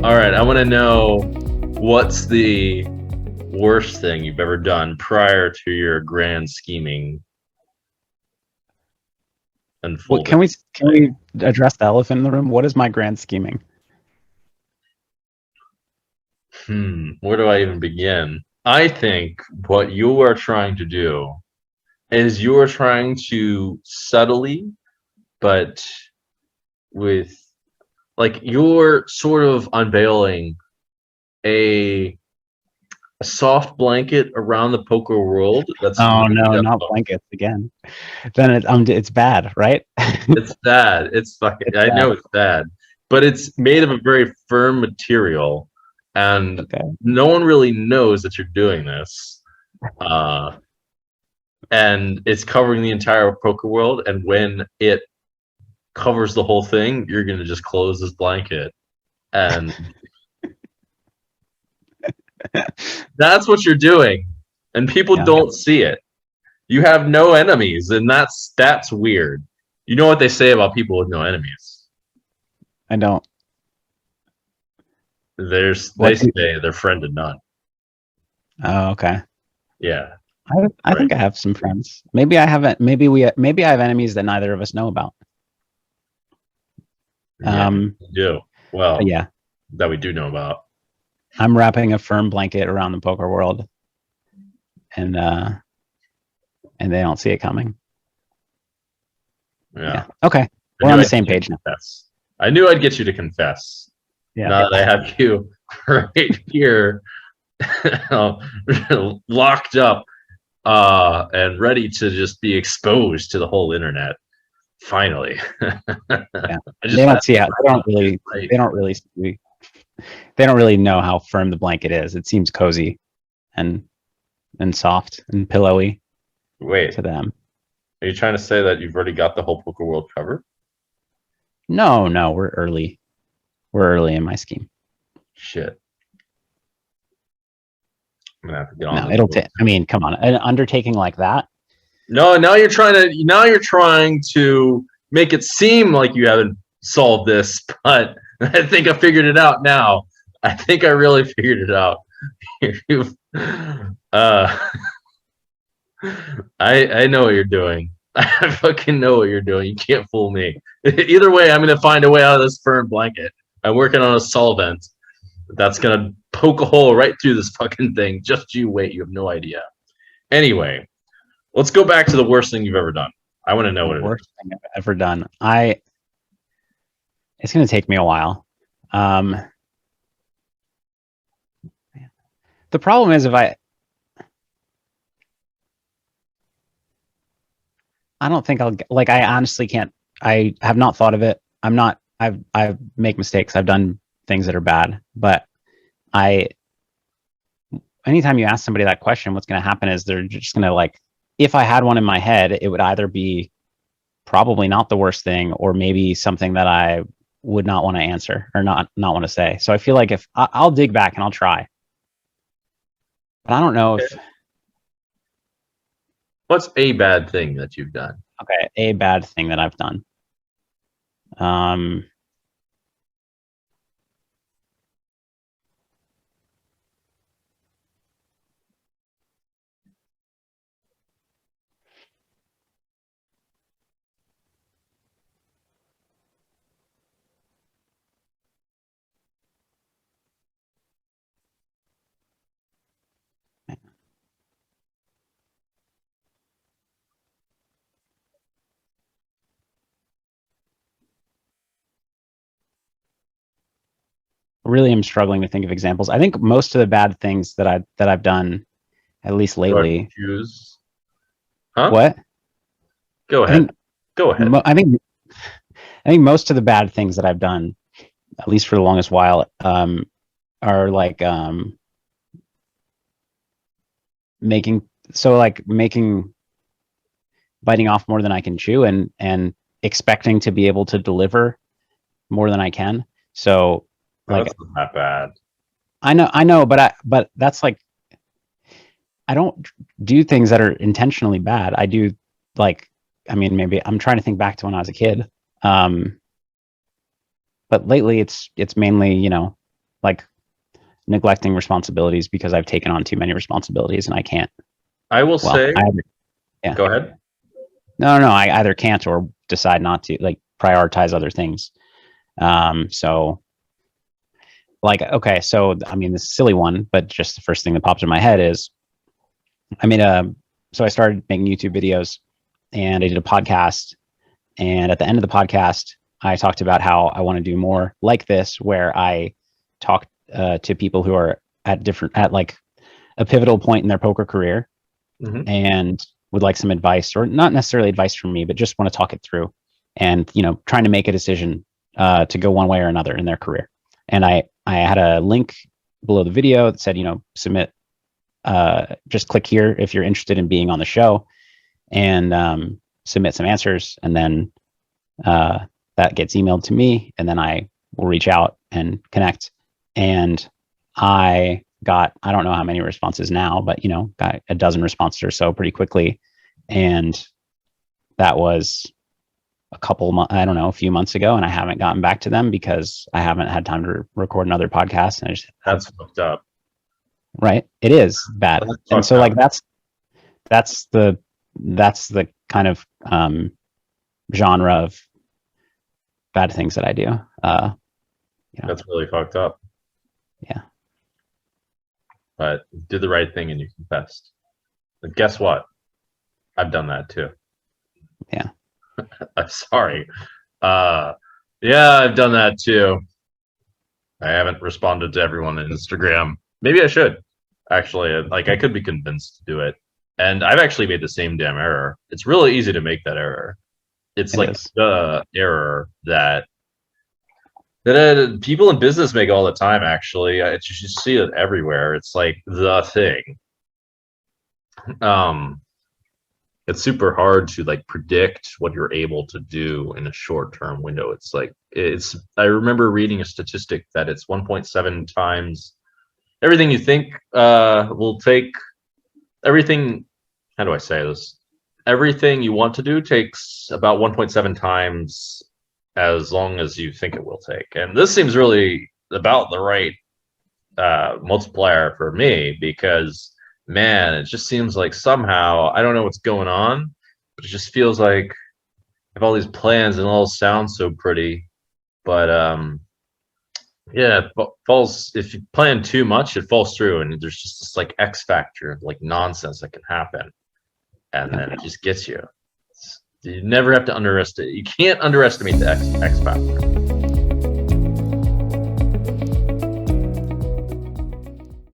All right, I want to know what's the worst thing you've ever done prior to your grand scheming What unfolding. can we address the elephant in the room? What is my grand scheming? Where do I even begin? I think what you are trying to do is you are trying to subtly, but with like you're sort of unveiling a, a soft blanket around the poker world that's Oh made no, up not of. blankets again. Then it's bad, right? It's bad. It's fucking. It's I bad. know it's bad, but it's made of a very firm material, and Okay. no one really knows that you're doing this. Uh, and it's covering the entire poker world. And when it covers the whole thing, you're gonna just close this blanket, and that's what you're doing. And people Yeah, don't see it. You have no enemies, and that's weird. You know what they say about people with no enemies? I don't. They What say do? they're friend to none. Oh, okay. Yeah, I right. think I have some friends. Maybe I haven't. Maybe I have enemies that neither of us know about. Yeah, Um, you do. but Well, yeah, that we do know about. I'm wrapping a firm blanket around the poker world, and uh, and they don't see it coming. Yeah. Yeah. Okay. I We're knew on the I'd get same you to page now. confess. I knew I'd get you to confess. Yeah. Now that I have you right here, locked up, and ready to just be exposed to the whole internet. Finally, Yeah. I just They had don't see to it. They don't really. right. They don't really see. They don't really know how firm the blanket is. It seems cozy and soft and pillowy Wait, to them. are you trying to say that you've already got the whole poker world covered? No, no, we're early. We're early in my scheme. Shit, I'm gonna have to get on No, this it'll book. take. I mean, come on, an undertaking like that. No, now you're trying to make it seem like you haven't solved this, but I think I figured it out now. I think I really figured it out. uh, I know what you're doing. I fucking know what you're doing. You can't fool me. Either way, I'm gonna find a way out of this firm blanket. I'm working on a solvent that's gonna poke a hole right through this fucking thing. Just you wait. You have no idea. Anyway, let's go back to the worst thing you've ever done. I want to know The what it worst is. thing I've ever done. I. It's going to take me a while. The problem is if I don't think I'll like. I honestly can't. I have not thought of it. I'm not. I make mistakes. I've done things that are bad, but I. Anytime you ask somebody that question, what's going to happen is they're just going to like. If I had one in my head, it would either be probably not the worst thing, or maybe something that I would not want to answer or not want to say. So I feel like if I'll dig back and I'll try, but I don't know if What's a bad thing that you've done? okay, a bad thing that I've done. Um, really am struggling to think of examples. I think most of the bad things that I've done, at least Do I have to lately. choose? Huh? What Go I think, ahead. Go ahead. I think most of the bad things that I've done, at least for the longest while, are like making making biting off more than I can chew and expecting to be able to deliver more than I can. So Oh, like that's not that bad. I know, but that's like I don't do things that are intentionally bad. I do like I mean maybe I'm trying to think back to when I was a kid. But lately it's mainly, like neglecting responsibilities because I've taken on too many responsibilities and I can't. I will Well, say, yeah. Go ahead. No, I either can't or decide not to, like, prioritize other things. So like, okay, so I mean, this silly one, but just the first thing that popped in my head is I made so I started making YouTube videos and I did a podcast. And at the end of the podcast, I talked about how I want to do more like this, where I talk to people who are at like a pivotal point in their poker career Mhm. and would like some advice, or not necessarily advice from me, but just want to talk it through and, trying to make a decision to go one way or another in their career. And I had a link below the video that said, submit, just click here if you're interested in being on the show, and submit some answers. And then that gets emailed to me, and then I will reach out and connect. And I don't know how many responses now, but got a dozen responses or so pretty quickly. And that was a few months ago, and I haven't gotten back to them because I haven't had time to record another podcast. And I just That's fucked up. Right, it is bad. And so like that's the kind of genre of bad things that I do. That's really fucked up. Yeah. But you did the right thing and you confessed. But guess what? I've done that too. Yeah. I'm sorry. Yeah, I've done that too. I haven't responded to everyone on Instagram. Maybe I should. Actually, like, I could be convinced to do it. And I've actually made the same damn error. It's really easy to make that error. It's It like is. the error that people in business make all the time. Actually, you just see it everywhere. It's like the thing. It's super hard to like predict what you're able to do in a short-term window. It's like I remember reading a statistic that it's 1.7 times everything you think will take everything. How do I say this? Everything you want to do takes about 1.7 times as long as you think it will take. And this seems really about the right multiplier for me, because man, it just seems like somehow, I don't know what's going on, but it just feels like I have all these plans and it all sounds so pretty, but yeah, it falls, if you plan too much, it falls through, and there's just this like X factor of like nonsense that can happen, and then it just gets you. You never have to underestimate. You can't underestimate the X factor.